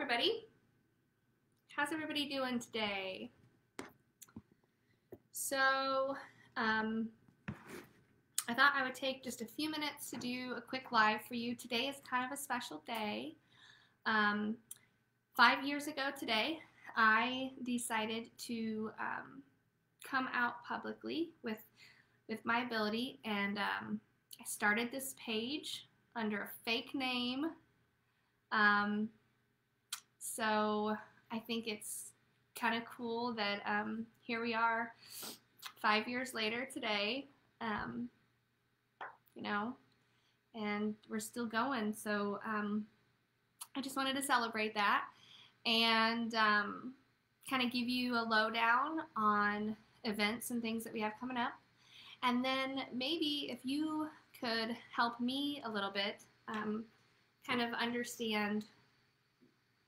everybody. How's everybody doing today? So, I thought I would take just a few minutes to do a quick live for you. Today is kind of a special day. 5 years ago today, I decided to come out publicly with my ability, and I started this page under a fake name. So I think it's kind of cool that here we are 5 years later today, and we're still going. So I just wanted to celebrate that and kind of give you a lowdown on events and things that we have coming up. And then maybe if you could help me a little bit kind of understand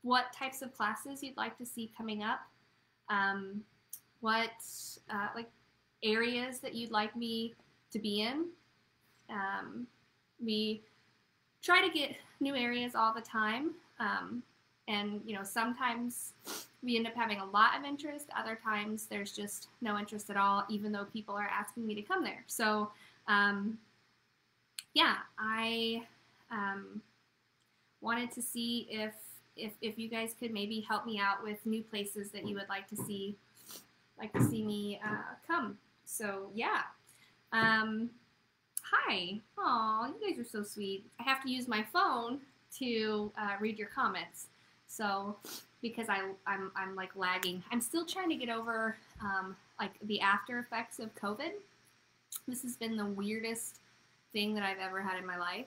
what types of classes you'd like to see coming up, what like areas that you'd like me to be in. We try to get new areas all the time, and sometimes we end up having a lot of interest. Other times there's just no interest at all, even though people are asking me to come there. So yeah, I wanted to see if you guys could maybe help me out with new places that you would like to see me come. So yeah. Hi. Aw, you guys are so sweet. I have to use my phone to read your comments. So because I'm like lagging. I'm still trying to get over like the after effects of COVID. This has been the weirdest thing that I've ever had in my life.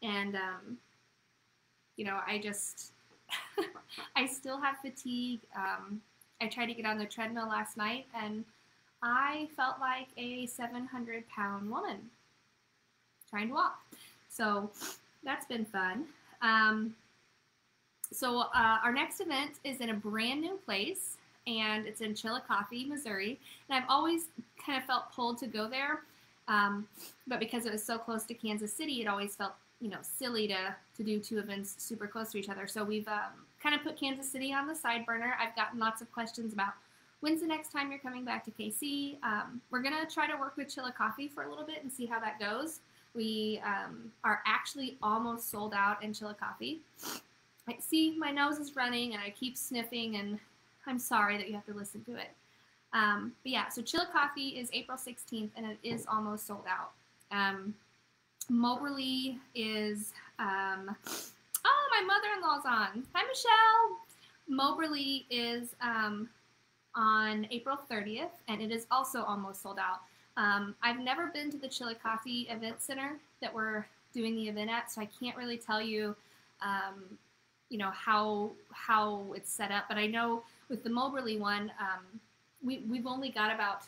And I just I still have fatigue. I tried to get on the treadmill last night, and I felt like a 700-pound woman trying to walk. So that's been fun. So our next event is in a brand new place, and it's in Chillicothe, Missouri. And I've always kind of felt pulled to go there, but because it was so close to Kansas City, it always felt silly to do two events super close to each other. So we've kind of put Kansas City on the side burner. I've gotten lots of questions about when's the next time you're coming back to KC. We're going to try to work with Chillicothe for a little bit and see how that goes. We are actually almost sold out in Chillicothe. I see my nose is running and I keep sniffing, and I'm sorry that you have to listen to it. But yeah, so Chillicothe is April 16th, and it is almost sold out. Moberly is, oh, my mother-in-law's on. Hi, Michelle. Moberly is on April 30th, and it is also almost sold out. I've never been to the Chillicothe Event Center that we're doing the event at, so I can't really tell you, how it's set up. But I know with the Moberly one, we've only got about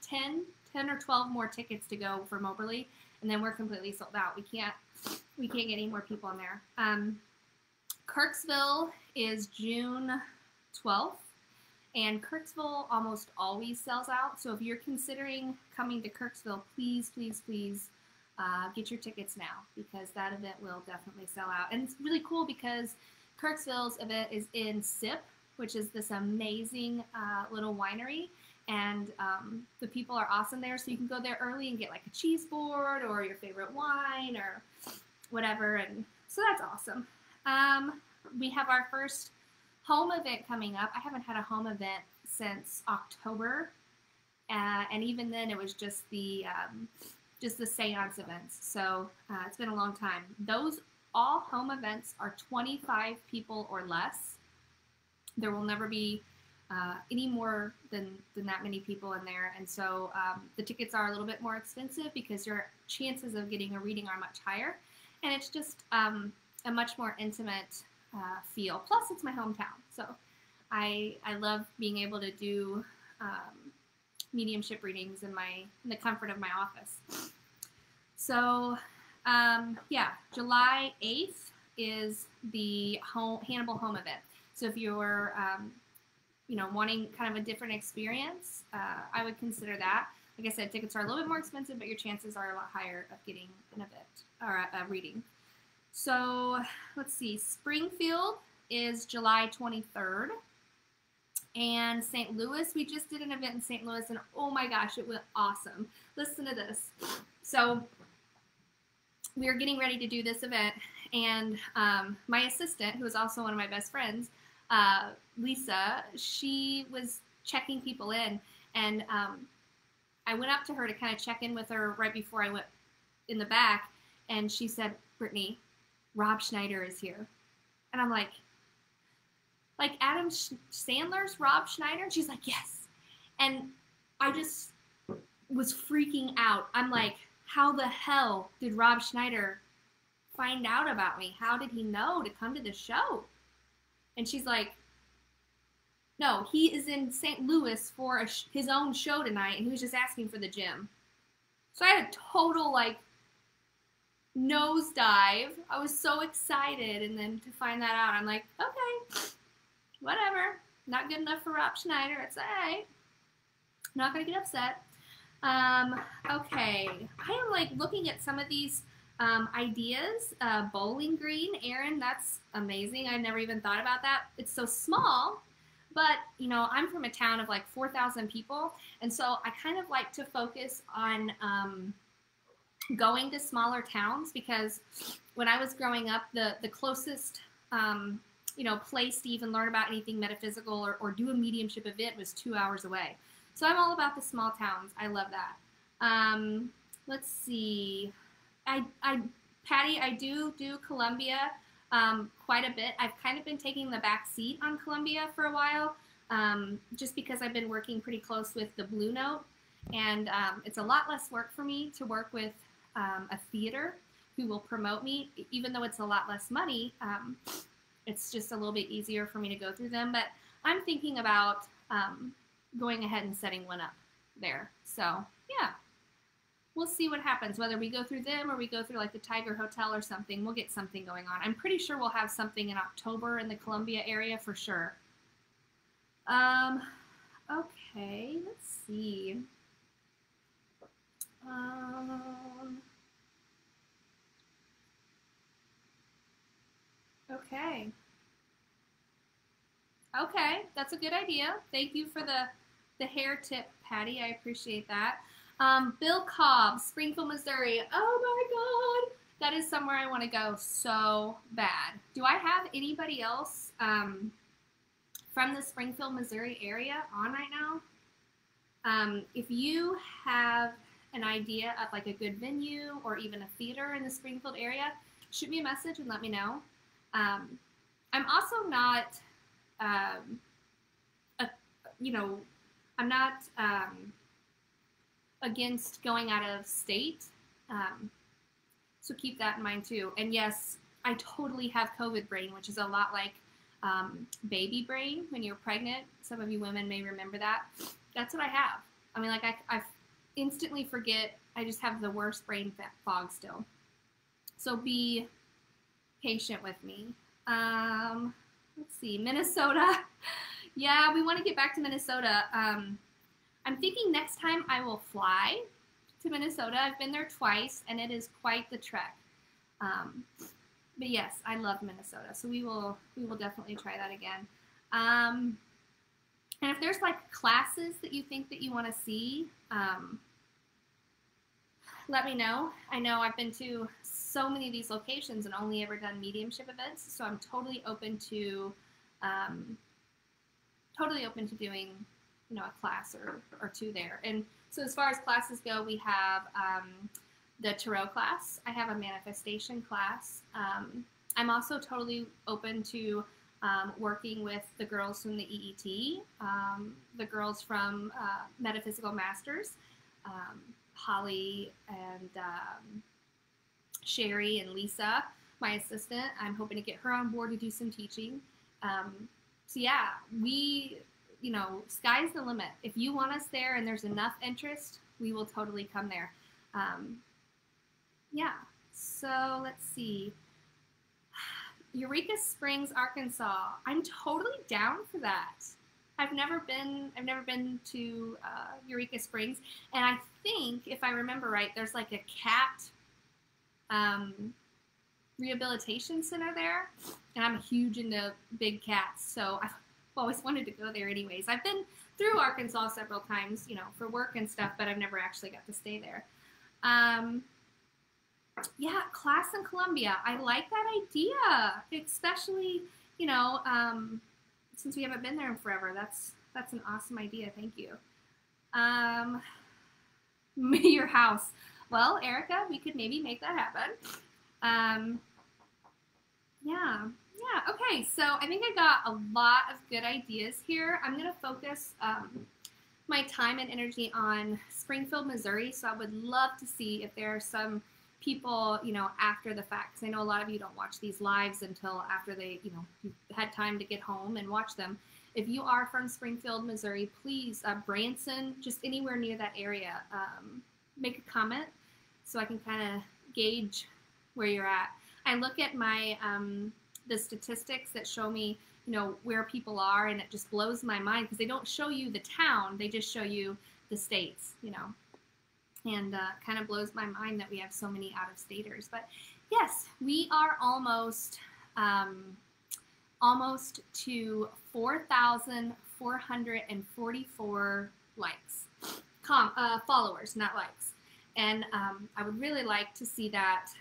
10 or 12 more tickets to go for Moberly, and then we're completely sold out. We can't get any more people in there. Kirksville is June 12th, and Kirksville almost always sells out. So if you're considering coming to Kirksville, please, please, please get your tickets now, because that event will definitely sell out. And it's really cool because Kirksville's event is in SIP, which is this amazing little winery. And the people are awesome there, so you can go there early and get like a cheese board or your favorite wine or whatever, and so that's awesome. We have our first home event coming up. I haven't had a home event since October, and even then it was just the seance events, so it's been a long time. Those all home events are 25 people or less. There will never be any more than that many people in there, and so the tickets are a little bit more expensive because your chances of getting a reading are much higher, and it's just a much more intimate feel. Plus, it's my hometown, so I love being able to do mediumship readings in the comfort of my office. So yeah, July 8th is the Hannibal home event. So if you're wanting kind of a different experience, I would consider that. Like I said, tickets are a little bit more expensive, but your chances are a lot higher of getting an event or a reading. So let's see, Springfield is July 23rd. And St. Louis, we just did an event in St. Louis, and oh my gosh, it went awesome. Listen to this. So we are getting ready to do this event, and my assistant, who is also one of my best friends, Lisa, she was checking people in, and I went up to her to kind of check in with her right before I went in the back, and she said, "Brittany, Rob Schneider is here." And I'm like Adam Sandler's Rob Schneider? And she's like, "Yes." And I just was freaking out. I'm like, how the hell did Rob Schneider find out about me? How did he know to come to the show? And she's like, "No, he is in St. Louis for his own show tonight, and he was just asking for the gym." So I had a total, like, nosedive. I was so excited, and then to find that out, I'm like, okay, whatever. Not good enough for Rob Schneider. It's all right. Not going to get upset. Okay. I am, like, looking at some of these ideas. Bowling Green, Aaron, that's amazing. I never even thought about that. It's so small. But, you know, I'm from a town of like 4,000 people, and so I kind of like to focus on going to smaller towns, because when I was growing up, the closest, you know, place to even learn about anything metaphysical or do a mediumship event was 2 hours away. So I'm all about the small towns. I love that. Let's see. Patty, I do Columbia quite a bit. I've kind of been taking the back seat on Columbia for a while, just because I've been working pretty close with the Blue Note, and it's a lot less work for me to work with a theater who will promote me, even though it's a lot less money. It's just a little bit easier for me to go through them, but I'm thinking about going ahead and setting one up there. So yeah, we'll see what happens, whether we go through them or we go through like the Tiger Hotel or something. We'll get something going on. I'm pretty sure we'll have something in October in the Columbia area for sure. Okay, let's see. Okay. Okay, that's a good idea. Thank you for the hair tip, Patty. I appreciate that. Bill Cobb, Springfield, Missouri. Oh my God. That is somewhere I want to go so bad. Do I have anybody else from the Springfield, Missouri area on right now? If you have an idea of like a good venue or even a theater in the Springfield area, shoot me a message and let me know. I'm also not, I'm not against going out of state. So keep that in mind too. And yes, I totally have COVID brain, which is a lot like baby brain when you're pregnant. Some of you women may remember that. That's what I have. I mean, like I instantly forget. I just have the worst brain fog still. So be patient with me. Let's see, Minnesota. Yeah, we want to get back to Minnesota. I'm thinking next time I will fly to Minnesota. I've been there twice, and it is quite the trek. But yes, I love Minnesota, so we will definitely try that again. And if there's like classes that you think that you want to see, let me know. I know I've been to so many of these locations and only ever done mediumship events, so I'm totally open to doing, you know, a class or two there. And so as far as classes go, we have the tarot class. I have a manifestation class. I'm also totally open to working with the girls from the EET, the girls from Metaphysical Masters, Holly and Sherry and Lisa, my assistant. I'm hoping to get her on board to do some teaching. So yeah, you know, sky's the limit. If you want us there and there's enough interest, we will totally come there. Yeah, so let's see. Eureka Springs, Arkansas. I'm totally down for that. I've never been to Eureka Springs, and I think, if I remember right, there's like a cat rehabilitation center there, and I'm huge into big cats, so I've always wanted to go there anyways. I've been through Arkansas several times, you know, for work and stuff, but I've never actually got to stay there. Yeah, class in Columbia. I like that idea, especially, you know, since we haven't been there in forever. That's an awesome idea. Thank you. Your house. Well, Erica, we could maybe make that happen. Yeah, yeah. Okay, so I think I got a lot of good ideas here. I'm gonna focus my time and energy on Springfield, Missouri. So I would love to see if there are some people, you know, after the fact, because I know a lot of you don't watch these lives until after they, you know, you had time to get home and watch them. If you are from Springfield, Missouri, please, Branson, just anywhere near that area, make a comment so I can kind of gauge where you're at. I look at my the statistics that show me, you know, where people are, and it just blows my mind because they don't show you the town, they just show you the states, you know, and kind of blows my mind that we have so many out-of-staters. But yes, we are almost to 4,444 likes, followers, not likes, and I would really like to see that.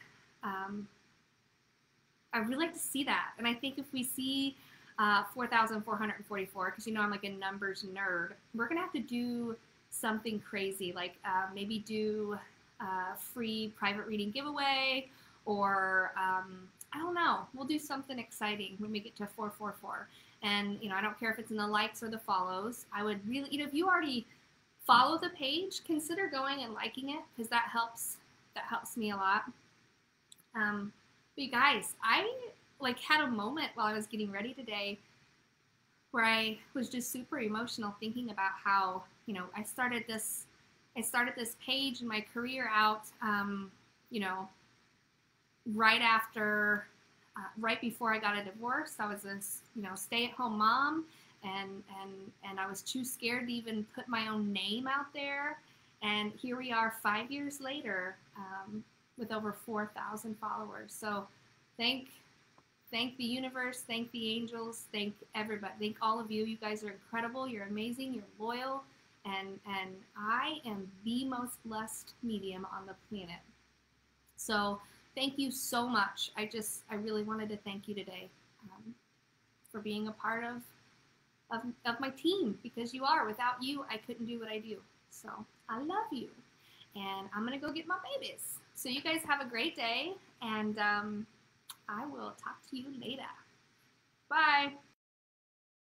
I'd really like to see that. And I think if we see 4,444, because you know I'm like a numbers nerd, we're going to have to do something crazy, like maybe do a free private reading giveaway, or I don't know, we'll do something exciting when we get to 444. And, you know, I don't care if it's in the likes or the follows. I would really, you know, if you already follow the page, consider going and liking it, because that helps me a lot. But you guys, I like had a moment while I was getting ready today where I was just super emotional thinking about how, you know, I started this page in my career out, you know, right before I got a divorce. I was this, you know, stay-at-home mom, and I was too scared to even put my own name out there. And here we are 5 years later, with over 4,000 followers. So thank the universe, thank the angels, thank everybody, thank all of you. You guys are incredible, you're amazing, you're loyal, and I am the most blessed medium on the planet. So thank you so much. I really wanted to thank you today for being a part of my team, because you are. Without you, I couldn't do what I do. So I love you, and I'm gonna go get my babies. So you guys have a great day, and I will talk to you later. Bye.